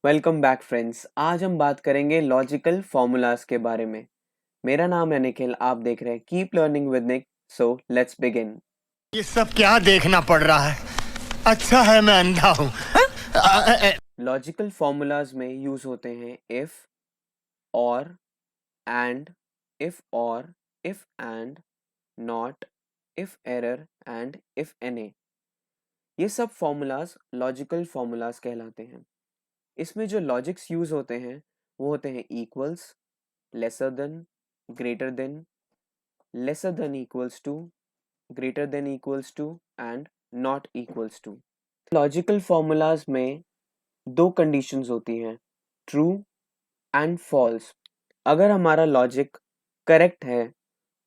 Welcome back friends. आज हम बात करेंगे लॉजिकल फॉर्मूलाज के बारे में। मेरा नाम है निखिल, आप देख रहे हैं keep learning with Nick. So let's begin. ये सब क्या देखना पड़ रहा है। अच्छा है मैं अंधा हूँ। लॉजिकल फॉर्मूलाज में यूज होते हैं इफ, और, and, if and, not, if error and if एने। ये सब फॉर्मूलाज लॉजिकल फॉर्मूलाज कहलाते हैं। इसमें जो लॉजिक्स यूज होते हैं वो होते हैं equals, lesser than, greater than, lesser than equals to, greater than equals to and not equals to। Logical formulas में दो कंडीशंस होती हैं, ट्रू एंड फॉल्स। अगर हमारा लॉजिक करेक्ट है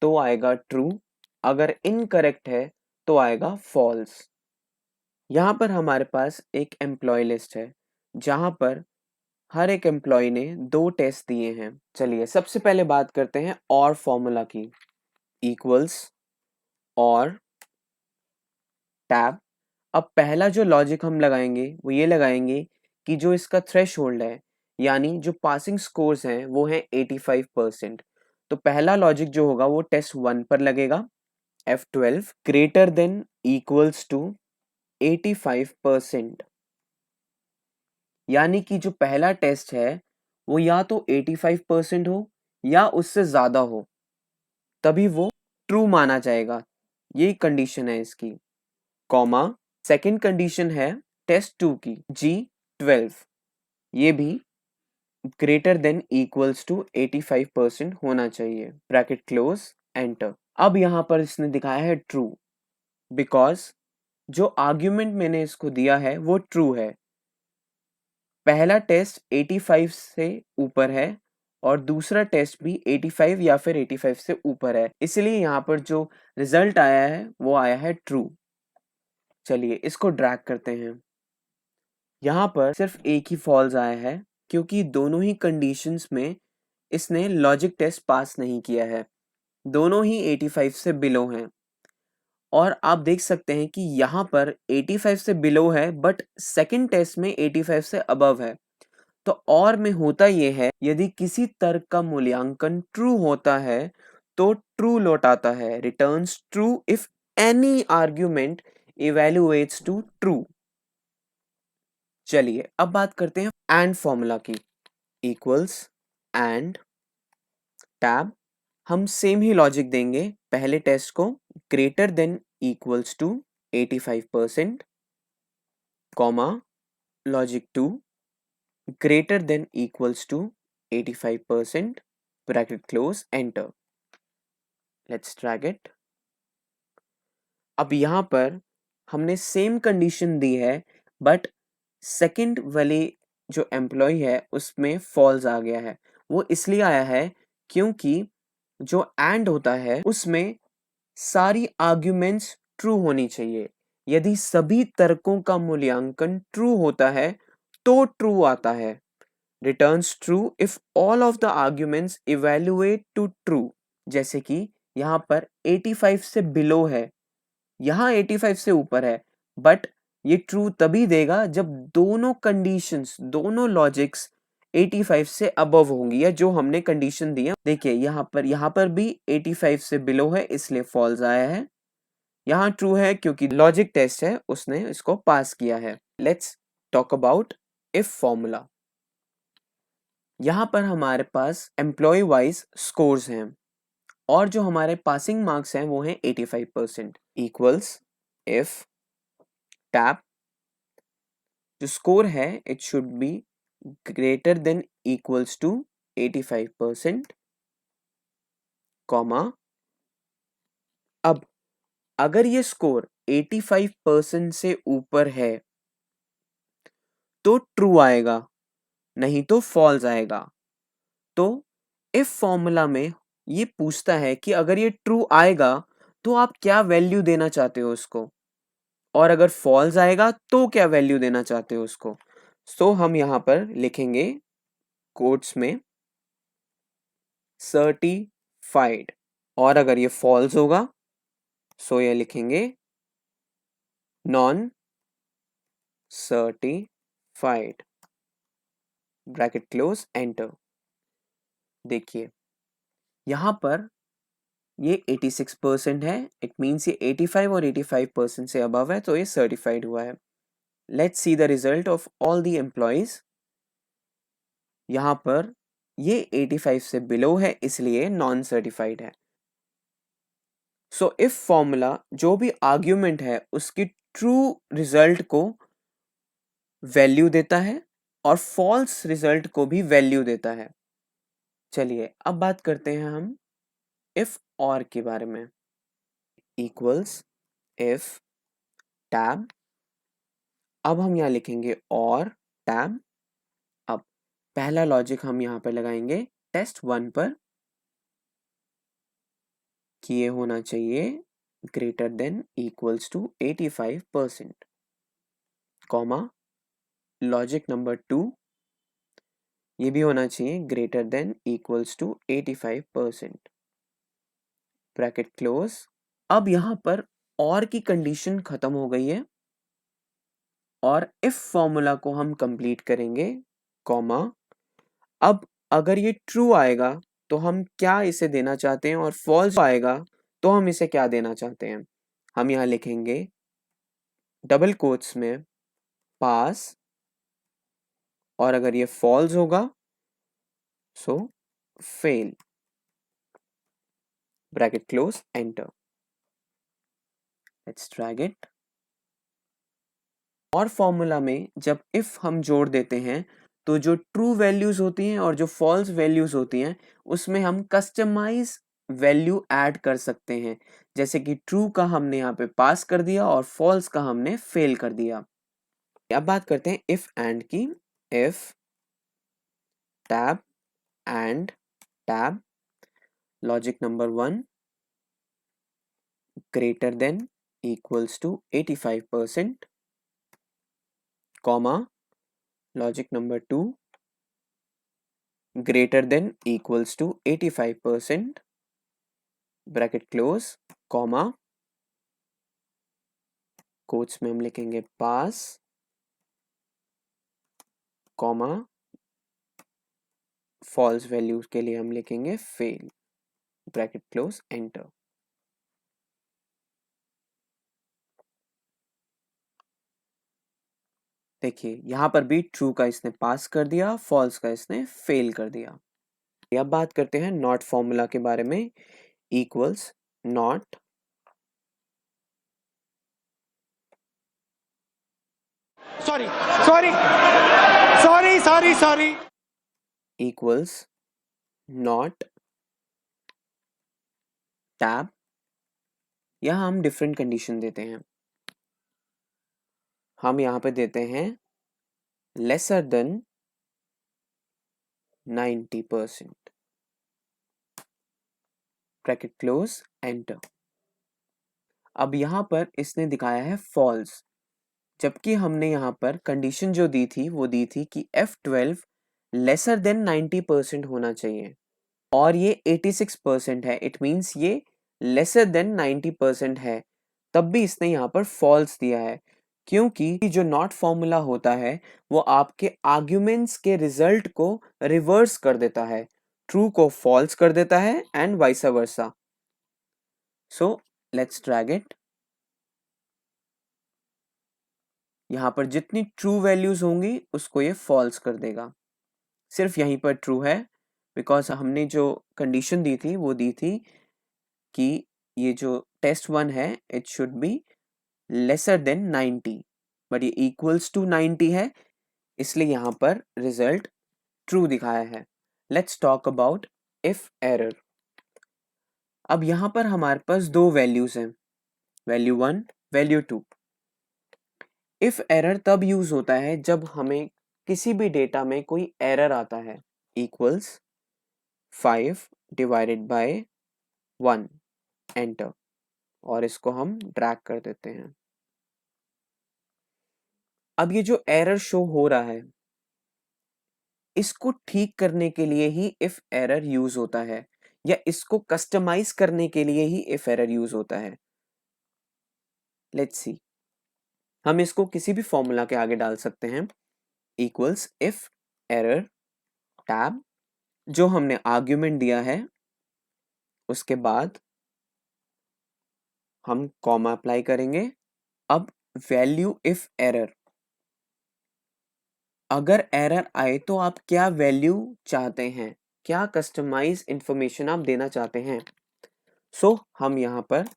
तो आएगा ट्रू, अगर इनकरेक्ट है तो आएगा फॉल्स। यहाँ पर हमारे पास एक एम्प्लॉय लिस्ट है जहाँ पर हर एक एम्प्लॉय ने दो टेस्ट दिए हैं। चलिए सबसे पहले बात करते हैं और फॉर्मूला की। इक्वल्स और टैब। अब पहला जो लॉजिक हम लगाएंगे वो ये लगाएंगे कि जो इसका थ्रेशहोल्ड है, यानी जो पासिंग स्कोर्स हैं वो है 85%। तो पहला लॉजिक जो होगा वो टेस्ट 1 पर लगेगा। F12 greater than equals to 85%, यानी कि जो पहला टेस्ट है वो या तो 85% हो या उससे ज्यादा हो, तभी वो ट्रू माना जाएगा। ये कंडीशन है इसकी। कॉमा, सेकंड कंडीशन है टेस्ट 2 की, G12, ये भी ग्रेटर देन इक्वल्स टू 85% होना चाहिए। Bracket close, enter. अब यहां पर इसने दिखाया है ट्रू, बिकॉज जो आर्ग्यूमेंट मैंने इसको दिया है वो ट्रू है। पहला टेस्ट 85 से ऊपर है और दूसरा टेस्ट भी 85 या फिर 85 से ऊपर है, इसलिए यहाँ पर जो रिजल्ट आया है वो आया है ट्रू। चलिए इसको ड्रैग करते हैं। यहाँ पर सिर्फ एक ही फॉल्स आया है क्योंकि दोनों ही कंडीशंस में इसने लॉजिक टेस्ट पास नहीं किया है। दोनों ही 85 से बिलो हैं और आप देख सकते हैं कि यहाँ पर 85 से बिलो है बट सेकंड टेस्ट में 85 से अबव है। तो और में होता ये है, यदि किसी तर्क का मूल्यांकन ट्रू होता है तो ट्रू लौटाता है, returns true if any argument evaluates to true. चलिए अब बात करते हैं एंड फॉर्मूला की। Equals and tab. हम सेम ही लॉजिक देंगे पहले टेस्ट को, greater than equals to 85%, comma, logic 2 greater than equals to 85%, bracket close, enter. Let's drag it. अब यहां पर हमने सेम कंडीशन दी है बट सेकंड वाली जो एम्प्लॉय है उसमें फॉल्स आ गया है। वो इसलिए आया है क्योंकि जो एंड होता है उसमें सारी आर्ग्यूमेंट्स ट्रू होनी चाहिए। यदि सभी तर्कों का मूल्यांकन ट्रू होता है तो ट्रू आता है, returns true if all of the arguments evaluate to true. जैसे कि यहाँ पर 85 से बिलो है, यहाँ 85 से ऊपर है, बट ये ट्रू तभी देगा जब दोनों कंडीशंस, दोनों लॉजिक्स 85 से अबव होंगी, या जो हमने कंडीशन दी है। देखिए यहाँ पर भी 85 से बिलो है इसलिए फॉल्स आया है। यहाँ ट्रू है क्योंकि लॉजिक टेस्ट है, उसने इसको पास किया है। Let's talk about if formula. यहाँ पर हमारे पास एम्प्लॉय वाइज स्कोर्स हैं और जो हमारे पासिंग मार्क्स हैं वो हैं 85%। इक्वल्स इफ टैप, जो स्कोर है it should be greater than equals to 85%, comma. अब अगर ये स्कोर 85% से ऊपर है तो ट्रू आएगा, नहीं तो फॉल्स आएगा। तो इफ फॉर्मूला में ये पूछता है कि अगर ये ट्रू आएगा तो आप क्या वैल्यू देना चाहते हो उसको, और अगर फॉल्स आएगा तो क्या वैल्यू देना चाहते हो उसको। सो हम यहां पर लिखेंगे कोट्स में सर्टिफाइड, और अगर ये फॉल्स होगा सो ये लिखेंगे non certified. Bracket close, enter. देखिए यहाँ पर ये 86% है, इट मीन्स ये 85 और 85% से अबव है, तो ये सर्टिफाइड हुआ है। Let's see the result of all the employees. यहाँ पर ये 85 से बिलो है, इसलिए नॉन सर्टिफाइड है। सो इफ फॉर्मूला जो भी आर्ग्यूमेंट है उसकी ट्रू रिजल्ट को वैल्यू देता है और फॉल्स रिजल्ट को भी वैल्यू देता है। चलिए अब बात करते हैं हम इफ और के बारे में। इक्वल्स इफ टैब, अब हम यहाँ लिखेंगे और टैब। अब पहला लॉजिक हम यहाँ पर लगाएंगे टेस्ट 1 पर कि ये होना चाहिए greater than equals to 85%, comma logic number 2 ये भी होना चाहिए greater than equals to 85%, bracket close. अब यहाँ पर और की कंडीशन खत्म हो गई है और इफ फॉर्मूला को हम कंप्लीट करेंगे, कॉमा अब अगर ये ट्रू आएगा तो हम क्या इसे देना चाहते हैं और फॉल्स आएगा तो हम इसे क्या देना चाहते हैं। हम यहाँ लिखेंगे डबल कोट्स में पास, और अगर ये फॉल्स होगा so fail, bracket close, enter. Let's drag it. और फॉर्मूला में जब इफ हम जोड़ देते हैं तो जो ट्रू वैल्यूज होती हैं और जो फॉल्स वैल्यूज होती हैं उसमें हम कस्टमाइज वैल्यू ऐड कर सकते हैं, जैसे कि ट्रू का हमने यहाँ पे पास कर दिया और फॉल्स का हमने फेल कर दिया। अब बात करते हैं इफ एंड की। If tab and tab, logic number 1 greater than equals to 85%, comma logic number 2 greater than equals to 85%, bracket close, comma quotes में हम लिखेंगे पास, कॉमा फॉल्स वैल्यू के लिए हम लिखेंगे फेल, ब्रैकेट क्लोज, एंटर। देखिए यहाँ पर भी ट्रू का इसने पास कर दिया, फॉल्स का इसने फेल कर दिया। अब बात करते हैं नॉट फॉर्मूला के बारे में। Equals not, sorry sorry sorry sorry sorry equals not tab. यहाँ हम डिफरेंट कंडीशन देते हैं। हम यहाँ पे देते हैं lesser than 90%, bracket close, enter. अब यहाँ पर इसने दिखाया है फॉल्स, जबकि हमने यहाँ पर कंडीशन जो दी थी वो दी थी कि F12 लेसर देन 90% होना चाहिए और ये 86% है, इट मीन्स ये लेसर देन 90% है, तब भी इसने यहाँ पर फॉल्स दिया है, क्योंकि जो नॉट फॉर्मूला होता है वो आपके आर्ग्यूमेंट्स के रिजल्ट को रिवर्स कर देता है, ट्रू को फॉल्स कर देता है and vice versa. So let's drag it. यहाँ पर जितनी ट्रू वैल्यूज होंगी उसको ये फॉल्स कर देगा। सिर्फ यहीं पर ट्रू है बिकॉज हमने जो कंडीशन दी थी वो दी थी कि ये जो टेस्ट 1 है it should be lesser than 90, but ये इक्वल्स टू 90 है, इसलिए यहाँ पर रिजल्ट ट्रू दिखाया है। Let's talk about if error. अब यहाँ पर हमारे पास दो वैल्यूज हैं, वैल्यू 1, वैल्यू 2। इफ एरर तब यूज होता है जब हमें किसी भी डेटा में कोई एरर आता है। इक्वल्स 5 डिवाइडेड बाय 1, एंटर, और इसको हम ड्रैग कर देते हैं। अब ये जो एरर शो हो रहा है इसको ठीक करने के लिए ही इफ एरर यूज होता है, या इसको कस्टमाइज करने के लिए ही इफ एरर यूज होता है। लेट्स सी, हम इसको किसी भी फॉर्मूला के आगे डाल सकते हैं। इक्वल्स इफ एरर टैब, जो हमने आर्ग्यूमेंट दिया है उसके बाद हम कॉमा अप्लाई करेंगे। अब वैल्यू इफ एरर, अगर एरर आए तो आप क्या वैल्यू चाहते हैं, क्या कस्टमाइज इंफॉर्मेशन आप देना चाहते हैं। सो हम यहाँ पर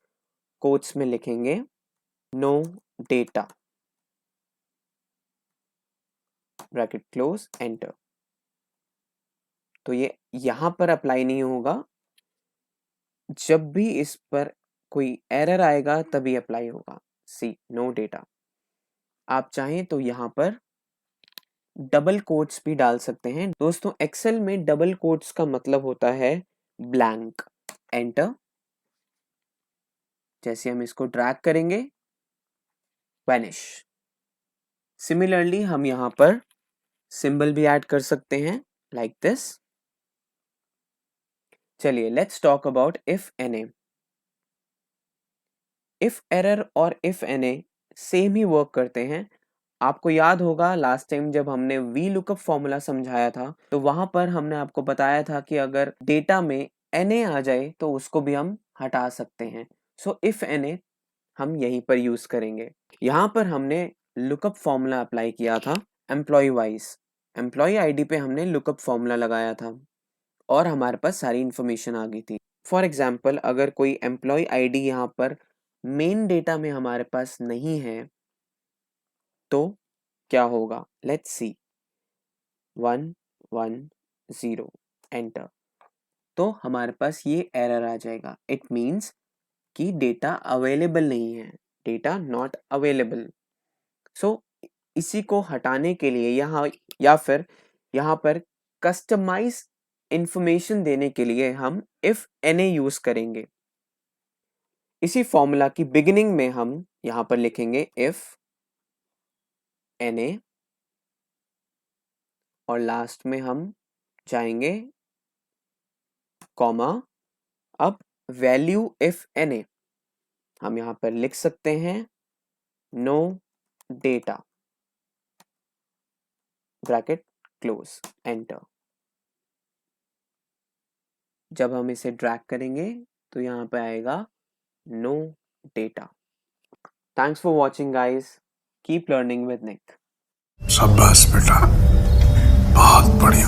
कोट्स में लिखेंगे no data, bracket close, enter. तो ये यहाँ पर अप्लाई नहीं होगा, जब भी इस पर कोई एरर आएगा तभी अप्लाई होगा। सी नो डेटा। आप चाहें तो यहाँ पर डबल कोट्स भी डाल सकते हैं। दोस्तों एक्सेल में डबल कोट्स का मतलब होता है ब्लैंक। एंटर। जैसे हम इसको ड्रैग करेंगे, वैनिश। सिमिलरली हम यहाँ पर सिंबल भी ऐड कर सकते हैं लाइक दिस। चलिए let's talk about if NA. If error और इफ एनए सेम ही वर्क करते हैं। आपको याद होगा लास्ट टाइम जब हमने वी लुकअप फॉर्मूला समझाया था तो वहां पर हमने आपको बताया था कि अगर डेटा में एनए आ जाए तो उसको भी हम हटा सकते हैं। सो इफ एनए हम यहीं पर यूज करेंगे। यहाँ पर हमने लुकअप फॉर्मूला अप्लाई किया था एम्प्लॉय वाइज। एम्प्लॉय आईडी पे हमने लुकअप फॉर्मूला लगाया था और हमारे पास सारी इंफॉर्मेशन आ गई थी। फॉर एग्जाम्पल अगर कोई एम्प्लॉय आईडी यहाँ पर मेन डेटा में हमारे पास नहीं है तो क्या होगा, लेट्स सी। 110 एंटर। तो हमारे पास ये एरर आ जाएगा। इट मीन्स कि डेटा अवेलेबल नहीं है, डेटा नॉट अवेलेबल। सो इसी को हटाने के लिए यहाँ या फिर यहाँ पर कस्टमाइज इंफॉर्मेशन देने के लिए हम इफ एनए यूज करेंगे। इसी फॉर्मूला की बिगिनिंग में हम यहाँ पर लिखेंगे इफ एनए और लास्ट में हम जाएंगे कॉमा। अब वैल्यू इफ एनए हम यहाँ पर लिख सकते हैं no data, bracket close, enter. जब हम इसे ड्रैग करेंगे तो यहाँ पे आएगा no data. Thanks for watching guys, keep learning with Nick. शाबाश बेटा, बहुत बढ़िया।